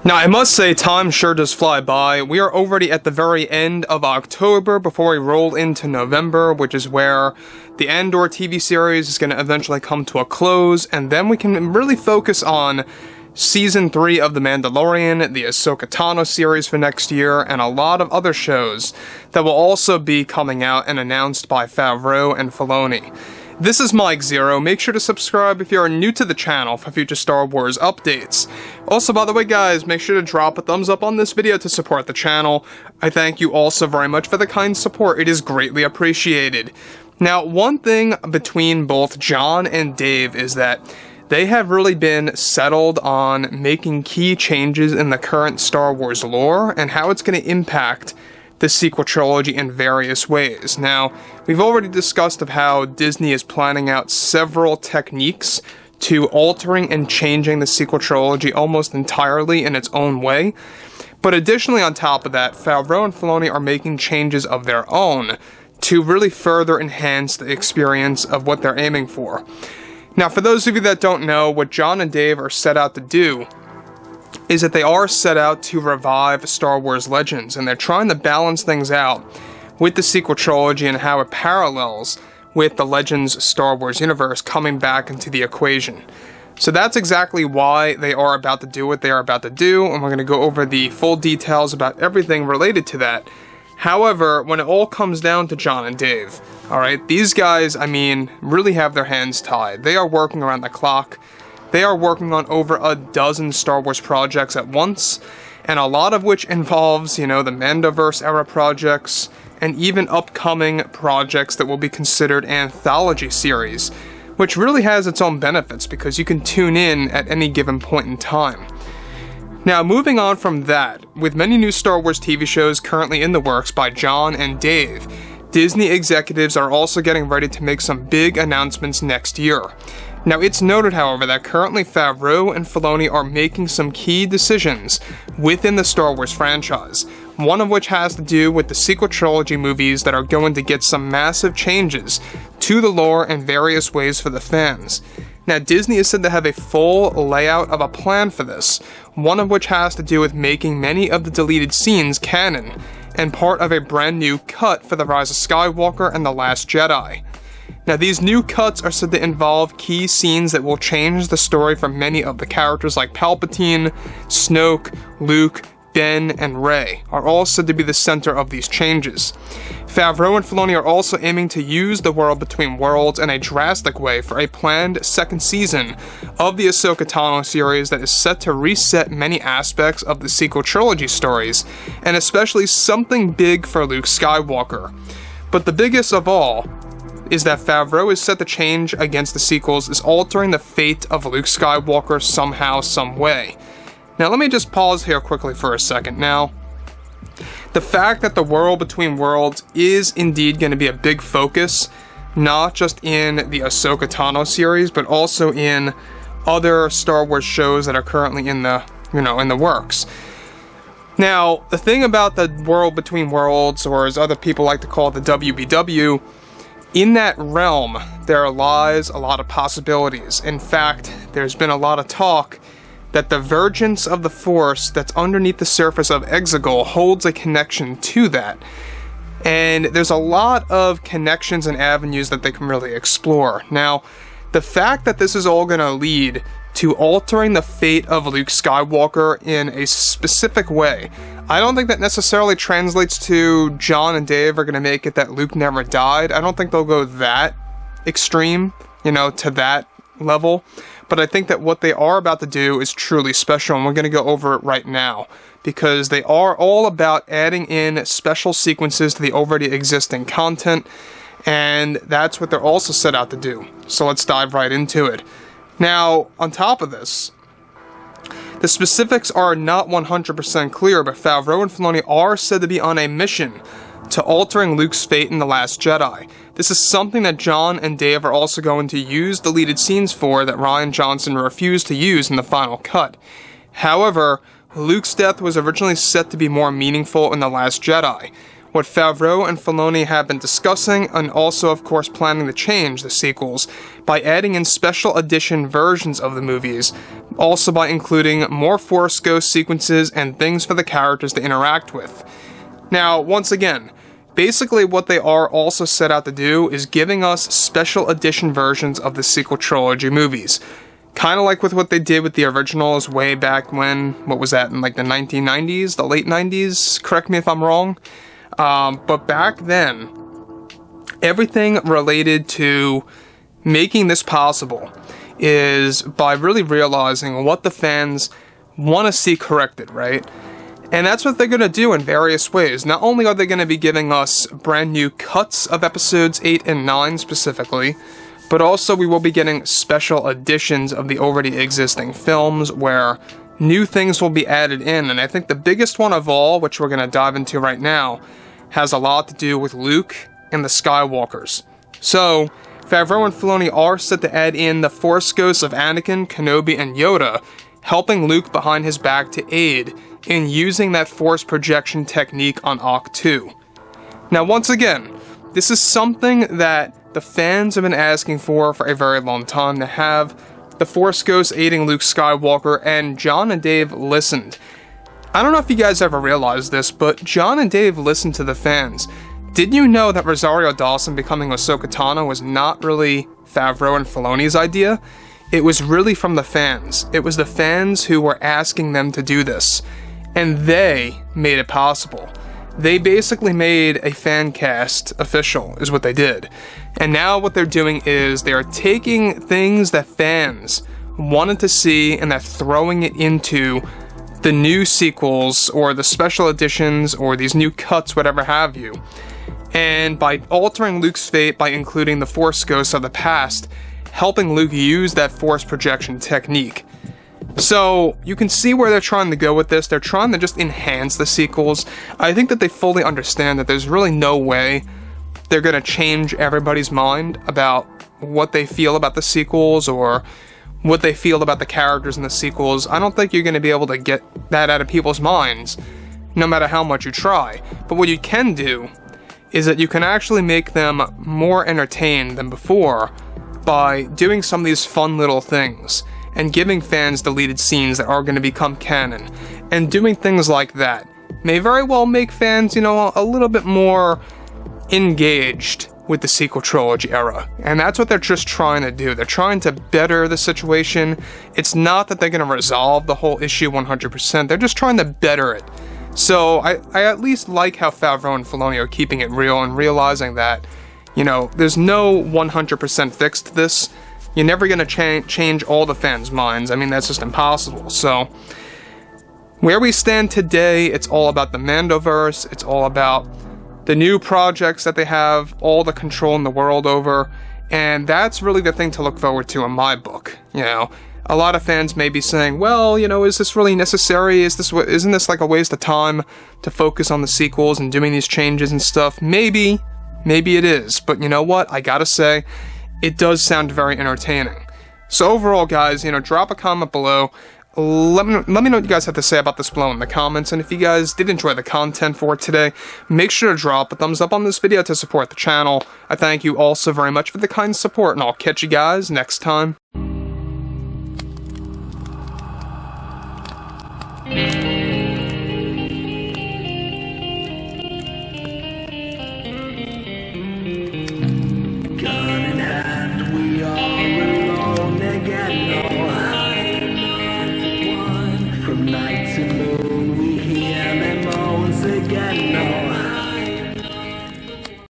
Now, I must say, time sure does fly by. We are already at the very end of October before we roll into November, which is where the Andor TV series is going to eventually come to a close, and then we can really focus on Season 3 of The Mandalorian, the Ahsoka Tano series for next year, and a lot of other shows that will also be coming out and announced by Favreau and Filoni. This is Mike Zero. Make sure to subscribe if you are new to the channel for future Star Wars updates. Also, by the way guys, make sure to drop a thumbs up on this video to support the channel. I thank you also very much for the kind support. It is greatly appreciated. Now, one thing between both Jon and Dave is that they have really been settled on making key changes in the current Star Wars lore and how it's going to impact the sequel trilogy in various ways. Now, we've already discussed of how Disney is planning out several techniques to altering and changing the sequel trilogy almost entirely in its own way. But additionally on top of that, Favreau and Filoni are making changes of their own to really further enhance the experience of what they're aiming for. Now, for those of you that don't know, what Jon and Dave are set out to do is that they are set out to revive Star Wars Legends, and they're trying to balance things out with the sequel trilogy and how it parallels with the Legends Star Wars universe coming back into the equation. So that's exactly why they are about to do what they are about to do, and we're going to go over the full details about everything related to that. However, when it all comes down to Jon and Dave, alright, these guys, really have their hands tied. They are working around the clock. They are working on over a dozen Star Wars projects at once, and a lot of which involves, the Mandoverse era projects, and even upcoming projects that will be considered anthology series, which really has its own benefits because you can tune in at any given point in time. Now, moving on from that, with many new Star Wars TV shows currently in the works by Jon and Dave, Disney executives are also getting ready to make some big announcements next year. Now, it's noted, however, that currently Favreau and Filoni are making some key decisions within the Star Wars franchise, one of which has to do with the sequel trilogy movies that are going to get some massive changes to the lore in various ways for the fans. Now, Disney is said to have a full layout of a plan for this, one of which has to do with making many of the deleted scenes canon, and part of a brand new cut for The Rise of Skywalker and The Last Jedi. Now, these new cuts are said to involve key scenes that will change the story for many of the characters like Palpatine, Snoke, Luke, Ben, and Rey are all said to be the center of these changes. Favreau and Filoni are also aiming to use the World Between Worlds in a drastic way for a planned second season of the Ahsoka Tano series that is set to reset many aspects of the sequel trilogy stories, and especially something big for Luke Skywalker. But the biggest of all is that Favreau is set to change against the sequels, is altering the fate of Luke Skywalker somehow, some way. Now, let me just pause here quickly for a second. Now, the fact that the World Between Worlds is indeed going to be a big focus, not just in the Ahsoka Tano series, but also in other Star Wars shows that are currently in the, in the works. Now, the thing about the World Between Worlds, or as other people like to call it, the WBW, in that realm, there lies a lot of possibilities. In fact, there's been a lot of talk that the vergence of the Force that's underneath the surface of Exegol holds a connection to that. And there's a lot of connections and avenues that they can really explore. Now, the fact that this is all going to lead to altering the fate of Luke Skywalker in a specific way, I don't think that necessarily translates to Jon and Dave are going to make it that Luke never died. I don't think they'll go that extreme, to that level. But I think that what they are about to do is truly special, and we're going to go over it right now, because they are all about adding in special sequences to the already existing content, and that's what they're also set out to do. So let's dive right into it. Now, on top of this, the specifics are not 100% clear, but Favreau and Filoni are said to be on a mission to altering Luke's fate in The Last Jedi. This is something that Jon and Dave are also going to use deleted scenes for that Rian Johnson refused to use in the final cut. However, Luke's death was originally set to be more meaningful in The Last Jedi, what Favreau and Filoni have been discussing, and also, of course, planning to change the sequels by adding in special edition versions of the movies, also by including more Force Ghost sequences and things for the characters to interact with. Now, once again, basically what they are also set out to do is giving us special edition versions of the sequel trilogy movies. Kind of like with what they did with the originals way back when, what was that, in like the 1990s, the late 90s, correct me if I'm wrong. But back then, everything related to making this possible is by really realizing what the fans want to see corrected, right? And that's what they're going to do in various ways. Not only are they going to be giving us brand new cuts of episodes 8 and 9 specifically, but also we will be getting special editions of the already existing films where new things will be added in. And I think the biggest one of all, which we're going to dive into right now, has a lot to do with Luke and the Skywalkers. So, Favreau and Filoni are set to add in the Force Ghosts of Anakin, Kenobi, and Yoda, helping Luke behind his back to aid in using that Force projection technique on Ahch-To. Now, once again, this is something that the fans have been asking for a very long time, to have the Force Ghosts aiding Luke Skywalker, and John and Dave listened. I don't know if you guys ever realized this, but John and Dave listened to the fans. Did you know that Rosario Dawson becoming Ahsoka Tano was not really Favreau and Filoni's idea? It was really from the fans. It was the fans who were asking them to do this, and they made it possible. They basically made a fan cast official, is what they did. And now what they're doing is they are taking things that fans wanted to see and they're throwing it into the new sequels or the special editions or these new cuts, whatever have you. And by altering Luke's fate by including the Force Ghosts of the past, helping Luke use that Force projection technique. So, you can see where they're trying to go with this. They're trying to just enhance the sequels. I think that they fully understand that there's really no way they're going to change everybody's mind about what they feel about the sequels or what they feel about the characters in the sequels. I don't think you're going to be able to get that out of people's minds, no matter how much you try. But what you can do is that you can actually make them more entertained than before by doing some of these fun little things and giving fans deleted scenes that are going to become canon, and doing things like that may very well make fans, a little bit more engaged with the sequel trilogy era. And that's what they're just trying to do. They're trying to better the situation. It's not that they're going to resolve the whole issue 100%. They're just trying to better it. So I at least like how Favreau and Filoni are keeping it real and realizing that, there's no 100% fix to this. You're never going to change all the fans' minds. I mean, that's just impossible. So, where we stand today, it's all about the Mandoverse. It's all about the new projects that they have all the control in the world over. And that's really the thing to look forward to in my book. A lot of fans may be saying, well, is this really necessary? Isn't this like a waste of time to focus on the sequels and doing these changes and stuff? Maybe it is. But you know what? I gotta say, it does sound very entertaining. So overall, guys, drop a comment below. Let me know what you guys have to say about this below in the comments. And if you guys did enjoy the content for today, make sure to drop a thumbs up on this video to support the channel. I thank you all so very much for the kind support, and I'll catch you guys next time.